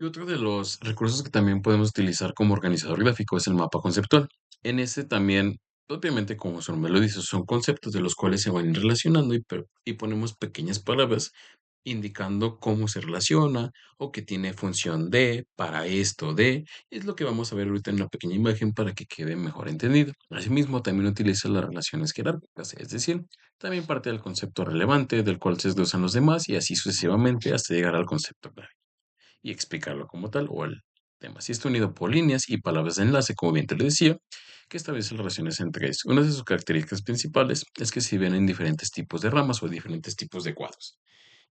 Y otro de los recursos que también podemos utilizar como organizador gráfico es el mapa conceptual. En este también, obviamente, como su nombre lo dice, son conceptos de los cuales se van a ir relacionando y ponemos pequeñas palabras indicando cómo se relaciona o que tiene función de, para esto de, es lo que vamos a ver ahorita en una pequeña imagen para que quede mejor entendido. Asimismo, también utiliza las relaciones jerárquicas, es decir, también parte del concepto relevante del cual se desglosan los demás y así sucesivamente hasta llegar al concepto clave y explicarlo como tal o el tema. Si está unido por líneas y palabras de enlace, como bien te lo decía, que establece relaciones entre ellos. Una de sus características principales es que se ven en diferentes tipos de ramas o diferentes tipos de cuadros.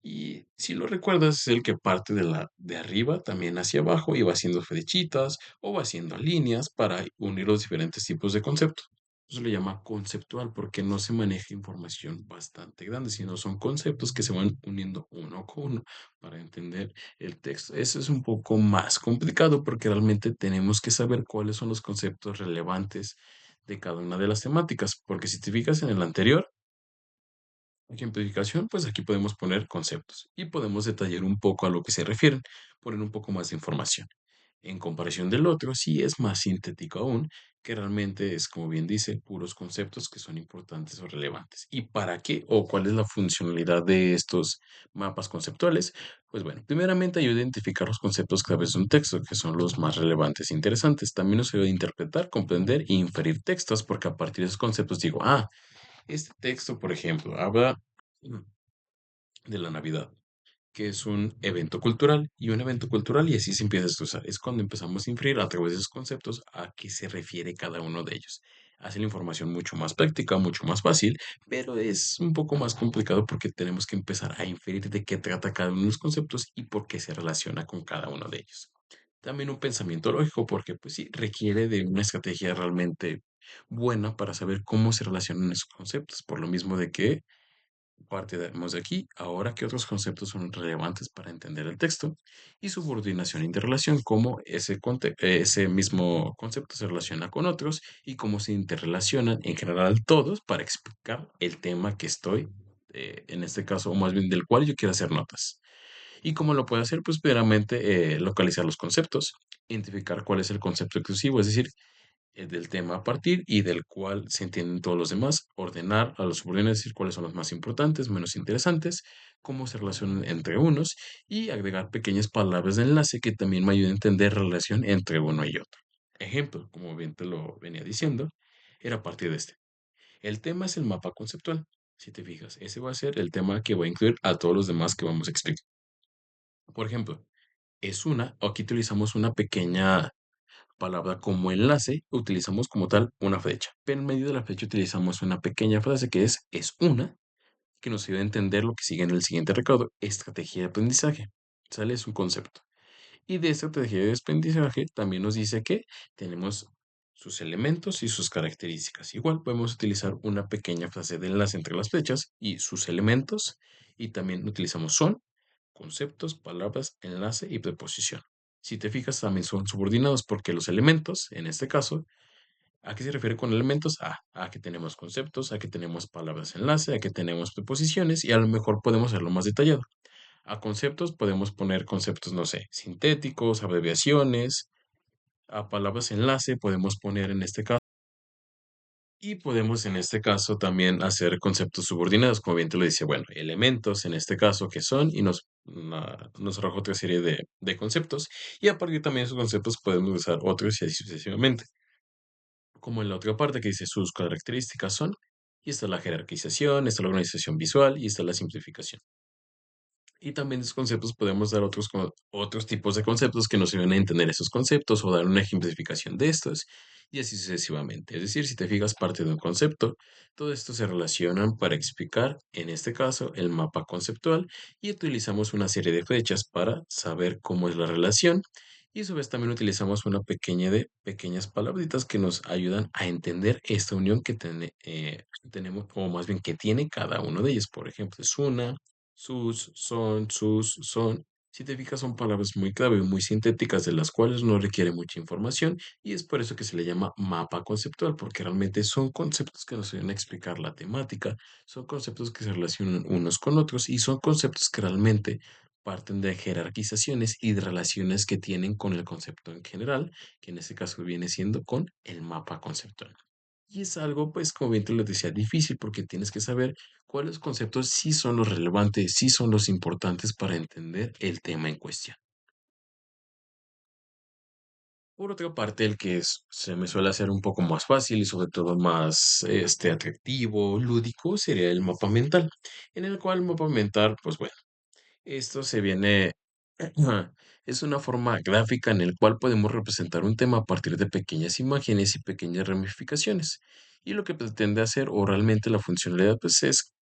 Y si lo recuerdas, es el que parte de arriba también hacia abajo y va haciendo flechitas o va haciendo líneas para unir los diferentes tipos de conceptos. Eso le llama conceptual porque no se maneja información bastante grande, sino son conceptos que se van uniendo uno con uno para entender el texto. Eso es un poco más complicado porque realmente tenemos que saber cuáles son los conceptos relevantes de cada una de las temáticas, porque si te fijas en el anterior, ejemplificación, pues aquí podemos poner conceptos y podemos detallar un poco a lo que se refieren, poner un poco más de información. En comparación del otro, sí es más sintético aún, que realmente es, como bien dice, puros conceptos que son importantes o relevantes. ¿Y para qué o cuál es la funcionalidad de estos mapas conceptuales? Pues bueno, primeramente ayuda a identificar los conceptos claves de un texto, que son los más relevantes e interesantes. También nos ayuda a interpretar, comprender e inferir textos, porque a partir de esos conceptos digo, este texto, por ejemplo, habla de la Navidad, que es un evento cultural y un evento cultural y así se empieza a usar. Es cuando empezamos a inferir a través de esos conceptos a qué se refiere cada uno de ellos. Hace la información mucho más práctica, mucho más fácil, pero es un poco más complicado porque tenemos que empezar a inferir de qué trata cada uno de los conceptos y por qué se relaciona con cada uno de ellos. También un pensamiento lógico porque pues sí, requiere de una estrategia realmente buena para saber cómo se relacionan esos conceptos, por lo mismo de que partimos de aquí, ahora qué otros conceptos son relevantes para entender el texto y subordinación e interrelación, cómo ese mismo concepto se relaciona con otros y cómo se interrelacionan en general todos para explicar el tema que estoy, en este caso, o más bien del cual yo quiero hacer notas. ¿Y cómo lo puedo hacer? Pues primeramente localizar los conceptos, identificar cuál es el concepto exclusivo, es decir, del tema a partir y del cual se entienden todos los demás, ordenar a los subordinados, decir cuáles son los más importantes, menos interesantes, cómo se relacionan entre unos y agregar pequeñas palabras de enlace que también me ayuden a entender relación entre uno y otro. Ejemplo, como bien te lo venía diciendo, era a partir de este. El tema es el mapa conceptual. Si te fijas, ese va a ser el tema que va a incluir a todos los demás que vamos a explicar. Por ejemplo, aquí utilizamos una pequeña palabra como enlace, utilizamos como tal una flecha, pero en medio de la flecha utilizamos una pequeña frase que es una, que nos ayuda a entender lo que sigue en el siguiente recaudo, estrategia de aprendizaje. ¿Sale? Es un concepto. Y de esta estrategia de aprendizaje también nos dice que tenemos sus elementos y sus características. Igual podemos utilizar una pequeña frase de enlace entre las flechas y sus elementos, y también utilizamos son, conceptos, palabras, enlace y preposición. Si te fijas, también son subordinados porque los elementos, en este caso, ¿a qué se refiere con elementos? A que tenemos conceptos, a que tenemos palabras enlace, a que tenemos preposiciones y a lo mejor podemos hacerlo más detallado. A conceptos podemos poner conceptos, no sé, sintéticos, abreviaciones. A palabras enlace podemos poner en este caso. Y podemos en este caso también hacer conceptos subordinados, como bien te lo decía, bueno, elementos en este caso que son y nos arroja otra serie de conceptos y a partir también de esos conceptos podemos usar otros y así sucesivamente. Como en la otra parte que dice sus características son, y está la jerarquización, está la organización visual y está la simplificación. Y también de esos conceptos podemos dar otros tipos de conceptos que nos ayuden a entender esos conceptos o dar una ejemplificación de estos y así sucesivamente. Es decir, si te fijas parte de un concepto, todo esto se relacionan para explicar, en este caso, el mapa conceptual y utilizamos una serie de flechas para saber cómo es la relación y a su vez también utilizamos una pequeña de pequeñas palabritas que nos ayudan a entender esta unión que tenemos, o más bien que tiene cada uno de ellos. Por ejemplo, es una, sus, son. Si te fijas, son palabras muy clave, muy sintéticas, de las cuales no requiere mucha información, y es por eso que se le llama mapa conceptual, porque realmente son conceptos que nos ayudan a explicar la temática, son conceptos que se relacionan unos con otros, y son conceptos que realmente parten de jerarquizaciones y de relaciones que tienen con el concepto en general, que en este caso viene siendo con el mapa conceptual. Y es algo, pues, como bien te lo decía, difícil porque tienes que saber cuáles conceptos sí son los relevantes, sí son los importantes para entender el tema en cuestión. Por otra parte, el que se me suele hacer un poco más fácil y sobre todo más atractivo, lúdico, sería el mapa mental, en el cual el mapa mental, pues bueno, esto se viene, es una forma gráfica en el cual podemos representar un tema a partir de pequeñas imágenes y pequeñas ramificaciones. Y lo que pretende hacer, o realmente la funcionalidad, pues es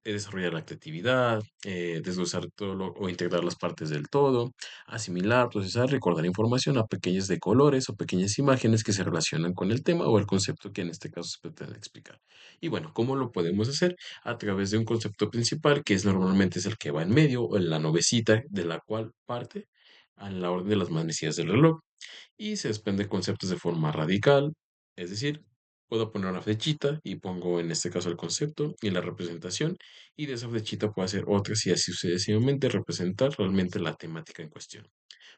desarrollar la creatividad, desglosar todo o integrar las partes del todo, asimilar, procesar, recordar información a pequeños de colores o pequeñas imágenes que se relacionan con el tema o el concepto que en este caso se pretende explicar. Y bueno, ¿cómo lo podemos hacer? A través de un concepto principal que es normalmente es el que va en medio o en la nubecita de la cual parte a la orden de las manecillas del reloj y se desprende conceptos de forma radical, es decir, puedo poner una flechita y pongo en este caso el concepto y la representación, y de esa flechita puedo hacer otras y así sucesivamente representar realmente la temática en cuestión.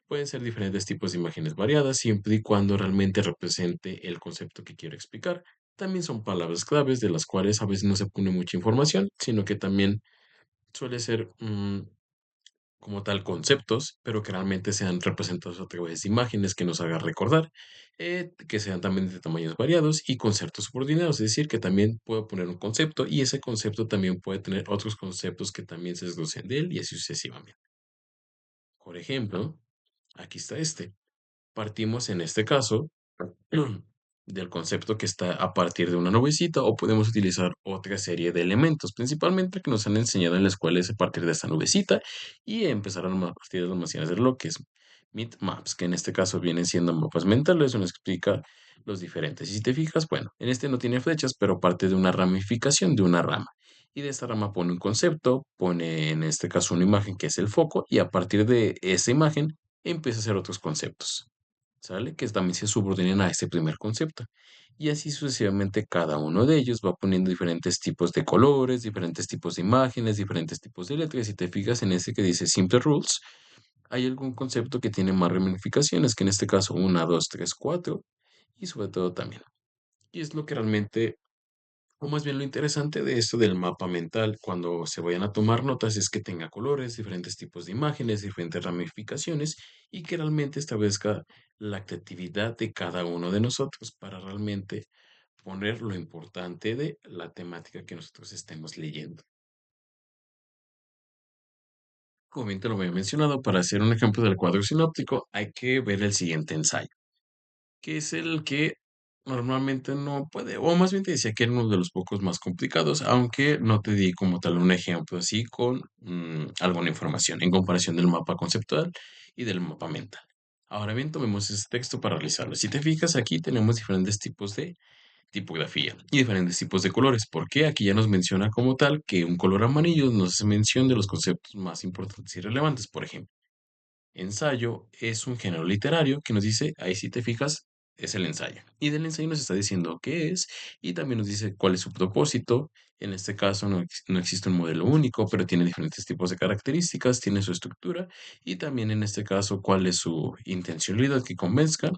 Pueden ser diferentes tipos de imágenes variadas siempre y cuando realmente represente el concepto que quiero explicar. También son palabras claves de las cuales a veces no se pone mucha información, sino que también suele ser como tal conceptos, pero que realmente sean representados a través de imágenes que nos hagan recordar, que sean también de tamaños variados y conceptos subordinados, es decir, que también puedo poner un concepto y ese concepto también puede tener otros conceptos que también se desglosен de él y así sucesivamente. Por ejemplo, aquí está este. Partimos en este caso del concepto que está a partir de una nubecita o podemos utilizar otra serie de elementos, principalmente que nos han enseñado en la escuela es a partir de esta nubecita y empezar a partir de las manzanas de lo que es maps, que en este caso vienen siendo mapas mentales, nos explica los diferentes. Y si te fijas, bueno, en este no tiene flechas, pero parte de una ramificación de una rama. Y de esta rama pone un concepto, pone en este caso una imagen que es el foco y a partir de esa imagen empieza a hacer otros conceptos. ¿Sale? Que también se subordinan a este primer concepto. Y así sucesivamente cada uno de ellos va poniendo diferentes tipos de colores, diferentes tipos de imágenes, diferentes tipos de letras. Si te fijas en este que dice Simple Rules, hay algún concepto que tiene más ramificaciones, que en este caso una, 2, 3, 4, y sobre todo también. Y es lo que realmente o más bien lo interesante de esto del mapa mental, cuando se vayan a tomar notas, es que tenga colores, diferentes tipos de imágenes, diferentes ramificaciones y que realmente establezca la creatividad de cada uno de nosotros para realmente poner lo importante de la temática que nosotros estemos leyendo. Como bien te lo había mencionado, para hacer un ejemplo del cuadro sinóptico hay que ver el siguiente ensayo, que es el que normalmente no puede, o más bien te decía que era uno de los pocos más complicados, aunque no te di como tal un ejemplo así con alguna información en comparación del mapa conceptual y del mapa mental. Ahora bien, tomemos este texto para realizarlo. Si te fijas, aquí tenemos diferentes tipos de tipografía y diferentes tipos de colores, porque aquí ya nos menciona como tal que un color amarillo nos hace mención de los conceptos más importantes y relevantes, por ejemplo. Ensayo es un género literario que nos dice, ahí si te fijas, es el ensayo. Y del ensayo nos está diciendo qué es y también nos dice cuál es su propósito. En este caso no existe un modelo único, pero tiene diferentes tipos de características, tiene su estructura y también en este caso cuál es su intencionalidad que convenzca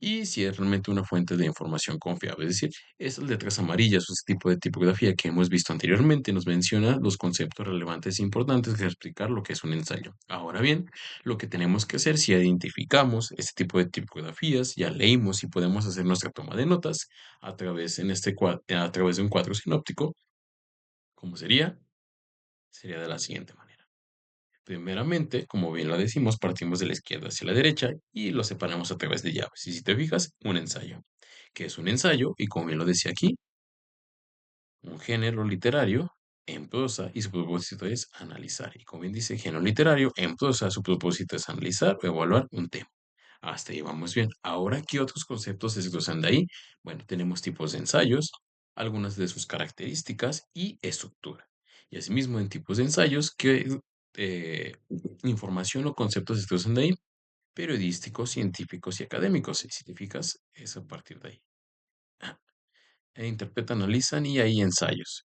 y si es realmente una fuente de información confiable. Es decir, esas letras amarillas o ese tipo de tipografía que hemos visto anteriormente nos menciona los conceptos relevantes e importantes que explicar lo que es un ensayo. Ahora bien, lo que tenemos que hacer si identificamos este tipo de tipografías, ya leímos y podemos hacer nuestra toma de notas a través, a través de un cuadro sinóptico, ¿cómo sería? Sería de la siguiente manera. Primeramente, como bien lo decimos, partimos de la izquierda hacia la derecha y lo separamos a través de llaves. Y si te fijas, un ensayo. ¿Qué es un ensayo? Y como bien lo decía aquí, un género literario en prosa y su propósito es analizar. Y como bien dice, género literario en prosa, su propósito es analizar o evaluar un tema. Hasta ahí vamos bien. Ahora, ¿qué otros conceptos se desglosan de ahí? Bueno, tenemos tipos de ensayos, algunas de sus características y estructura. Y asimismo, en tipos de ensayos, ¿qué información o conceptos se desglosan de ahí? Periodísticos, científicos y académicos. Y si te fijas, es a partir de ahí. Interpretan, analizan y hay ensayos.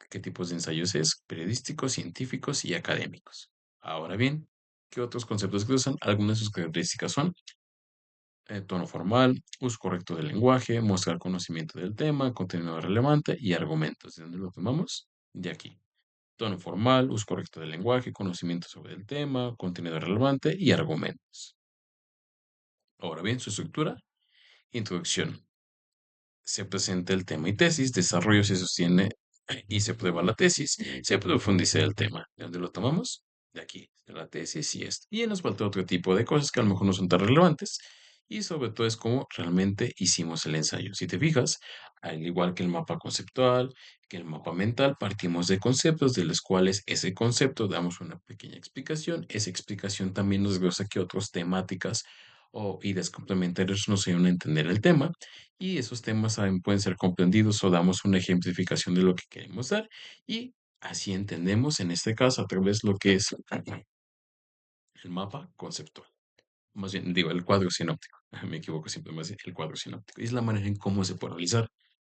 ¿Qué tipos de ensayos es? Periodísticos, científicos y académicos. Ahora bien, ¿Qué otros conceptos que usan? Algunas de sus características son tono formal, uso correcto del lenguaje, mostrar conocimiento del tema, contenido relevante y argumentos. ¿De dónde lo tomamos? De aquí. Tono formal, uso correcto del lenguaje, conocimiento sobre el tema, contenido relevante y argumentos. Ahora bien, su estructura, introducción. Se presenta el tema y tesis, desarrollo se sostiene y se prueba la tesis, se profundiza el tema. ¿De dónde lo tomamos? De aquí, de la tesis y esto. Y nos falta otro tipo de cosas que a lo mejor no son tan relevantes. Y sobre todo es cómo realmente hicimos el ensayo. Si te fijas, al igual que el mapa conceptual, que el mapa mental, partimos de conceptos de los cuales ese concepto damos una pequeña explicación. Esa explicación también nos desglosa que otras temáticas o ideas complementarias nos ayudan a entender el tema y esos temas también pueden ser comprendidos o damos una ejemplificación de lo que queremos dar y así entendemos en este caso a través de lo que es el mapa conceptual. Más bien, digo, el cuadro sinóptico. Me equivoco siempre más, el cuadro sinóptico. Y es la manera en cómo se puede realizar.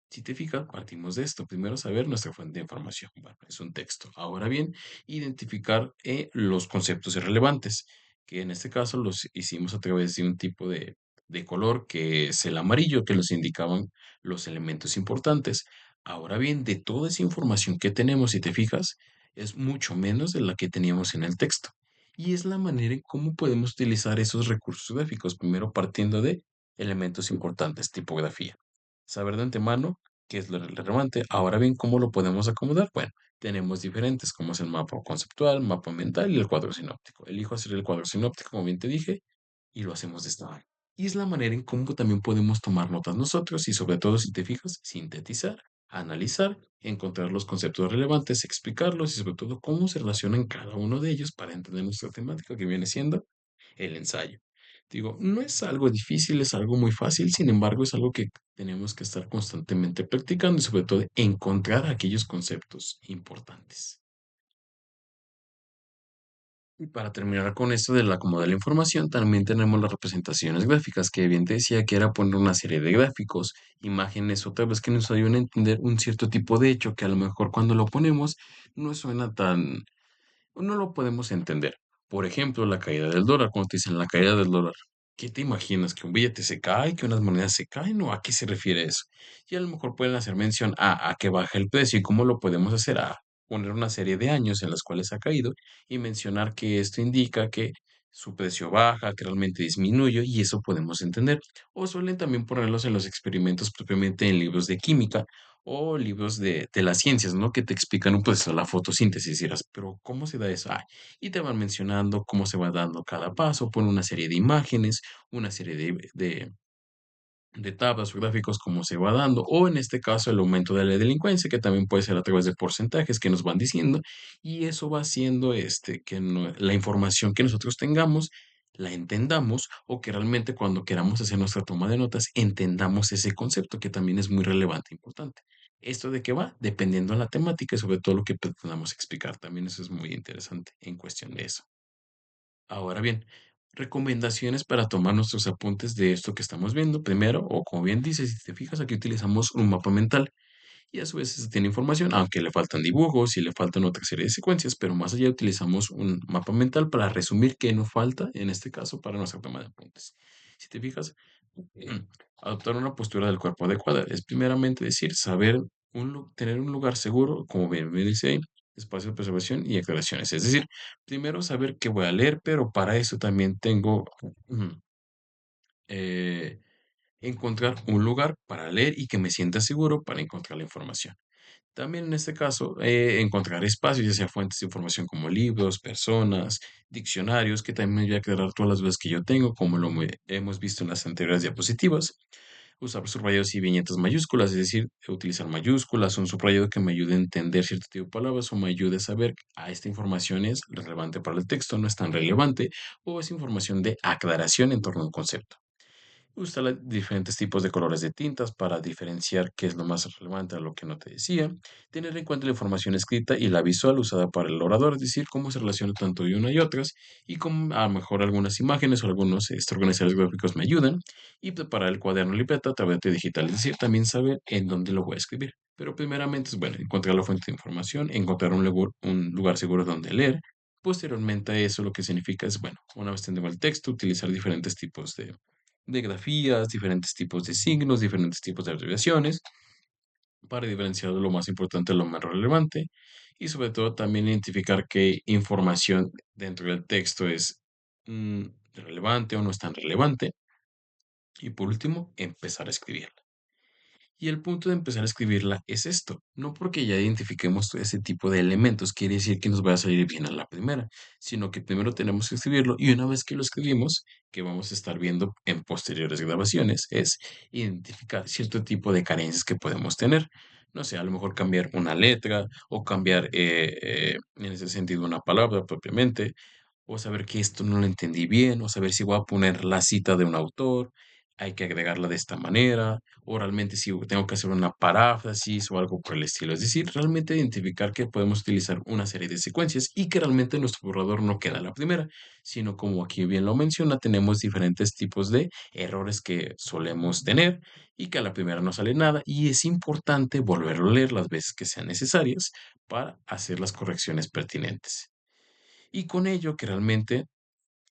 Si te fijas, partimos de esto. Primero, saber nuestra fuente de información. Bueno, es un texto. Ahora bien, identificar los conceptos irrelevantes, que en este caso los hicimos a través de un tipo de color que es el amarillo, que nos indicaban los elementos importantes. Ahora bien, de toda esa información que tenemos, si te fijas, es mucho menos de la que teníamos en el texto. Y es la manera en cómo podemos utilizar esos recursos gráficos, primero partiendo de elementos importantes, tipografía. Saber de antemano qué es lo relevante. Ahora bien, ¿cómo lo podemos acomodar? Bueno, tenemos diferentes, como es el mapa conceptual, mapa mental y el cuadro sinóptico. Elijo hacer el cuadro sinóptico, como bien te dije, y lo hacemos de esta manera. Y es la manera en cómo también podemos tomar notas nosotros y sobre todo, si te fijas, sintetizar, analizar, encontrar los conceptos relevantes, explicarlos y sobre todo cómo se relacionan cada uno de ellos para entender nuestra temática que viene siendo el ensayo. Digo, no es algo difícil, es algo muy fácil, sin embargo, es algo que tenemos que estar constantemente practicando y sobre todo encontrar aquellos conceptos importantes. Y para terminar con esto de la acomodo de la información, también tenemos las representaciones gráficas, que bien te decía que era poner una serie de gráficos, imágenes, otra vez que nos ayudan a entender un cierto tipo de hecho que a lo mejor cuando lo ponemos no suena tan, no lo podemos entender. Por ejemplo, la caída del dólar. Cuando te dicen la caída del dólar, ¿qué te imaginas? ¿Que un billete se cae? ¿Que unas monedas se caen? ¿O a qué se refiere eso? Y a lo mejor pueden hacer mención a que baja el precio. ¿Y cómo lo podemos hacer? A poner una serie de años en los cuales ha caído y mencionar que esto indica que su precio baja, que realmente disminuye, y eso podemos entender. O suelen también ponerlos en los experimentos propiamente en libros de química o libros de las ciencias, ¿no? Que te explican un proceso, la fotosíntesis, y dirás, pero ¿cómo se da eso? Ah, y te van mencionando cómo se va dando cada paso, pone una serie de imágenes, una serie de tablas o gráficos, cómo se va dando, o en este caso el aumento de la delincuencia, que también puede ser a través de porcentajes que nos van diciendo, y eso va haciendo que la información que nosotros tengamos la entendamos o que realmente cuando queramos hacer nuestra toma de notas entendamos ese concepto que también es muy relevante e importante. ¿Esto de qué va? Dependiendo de la temática y sobre todo lo que pretendamos explicar. También eso es muy interesante en cuestión de eso. Ahora bien, recomendaciones para tomar nuestros apuntes de esto que estamos viendo. Primero, o como bien dices, si te fijas, aquí utilizamos un mapa mental y a su vez se tiene información, aunque le faltan dibujos y le faltan otra serie de secuencias, pero más allá utilizamos un mapa mental para resumir qué nos falta, en este caso, para nuestra toma de apuntes. Si te fijas, adoptar una postura del cuerpo adecuada es primeramente decir, saber tener un lugar seguro, como bien me dice ahí, espacio de preservación y aclaraciones. Es decir, primero saber qué voy a leer, pero para eso también tengo eh, encontrar un lugar para leer y que me sienta seguro para encontrar la información. También en este caso, encontrar espacios, ya sea fuentes de información como libros, personas, diccionarios, que también me voy a aclarar todas las dudas que yo tengo, como hemos visto en las anteriores diapositivas. Usar subrayados y viñetas mayúsculas, es decir, utilizar mayúsculas, un subrayado que me ayude a entender cierto tipo de palabras o me ayude a saber, esta información es relevante para el texto, no es tan relevante, o es información de aclaración en torno a un concepto. Usa diferentes tipos de colores de tintas para diferenciar qué es lo más relevante a lo que no te decía. Tener en cuenta la información escrita y la visual usada para el orador, es decir, cómo se relaciona tanto y una y otras, y cómo a lo mejor algunas imágenes o algunos organizadores gráficos me ayudan. Y preparar el cuaderno libreta, tableta digital, es decir, también saber en dónde lo voy a escribir. Pero primeramente es bueno encontrar la fuente de información, encontrar un lugar seguro donde leer, Posteriormente a eso, lo que significa es, bueno, una vez tenemos el texto, utilizar diferentes tipos de grafías, diferentes tipos de signos, diferentes tipos de abreviaciones, para diferenciar de lo más importante de lo más relevante y sobre todo también identificar qué información dentro del texto es mm, relevante o no es tan relevante. Y por último, empezar a escribirla. Y el punto de empezar a escribirla es esto, no porque ya identifiquemos todo ese tipo de elementos, quiere decir que nos va a salir bien a la primera, sino que primero tenemos que escribirlo y una vez que lo escribimos, que vamos a estar viendo en posteriores grabaciones, es identificar cierto tipo de carencias que podemos tener. No sé, a lo mejor cambiar una letra o cambiar en ese sentido una palabra propiamente, o saber que esto no lo entendí bien, o saber si voy a poner la cita de un autor, hay que agregarla de esta manera, o realmente si tengo que hacer una paráfrasis o algo por el estilo. Es decir, realmente identificar que podemos utilizar una serie de secuencias y que realmente nuestro borrador no queda a la primera, sino como aquí bien lo menciona, tenemos diferentes tipos de errores que solemos tener y que a la primera no sale nada y es importante volverlo a leer las veces que sean necesarias para hacer las correcciones pertinentes. Y con ello que realmente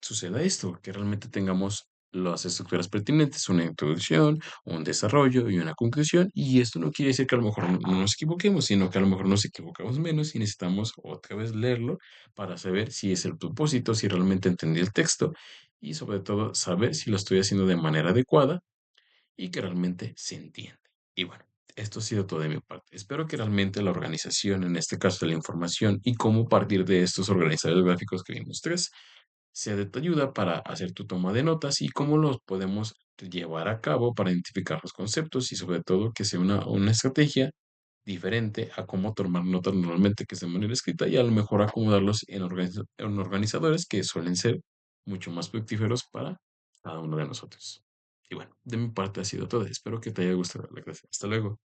suceda esto, que realmente tengamos las estructuras pertinentes, una introducción, un desarrollo y una conclusión. Y esto no quiere decir que a lo mejor no nos equivoquemos, sino que a lo mejor nos equivocamos menos y necesitamos otra vez leerlo para saber si es el propósito, si realmente entendí el texto y sobre todo saber si lo estoy haciendo de manera adecuada y que realmente se entiende. Y bueno, esto ha sido todo de mi parte. Espero que realmente la organización, en este caso de la información, y cómo partir de estos organizadores gráficos que vimos tres, sea de tu ayuda para hacer tu toma de notas y cómo los podemos llevar a cabo para identificar los conceptos y sobre todo que sea una estrategia diferente a cómo tomar notas normalmente que es de manera escrita y a lo mejor acomodarlos en organizadores que suelen ser mucho más fructíferos para cada uno de nosotros. Y bueno, de mi parte ha sido todo. Espero que te haya gustado la clase. Hasta luego.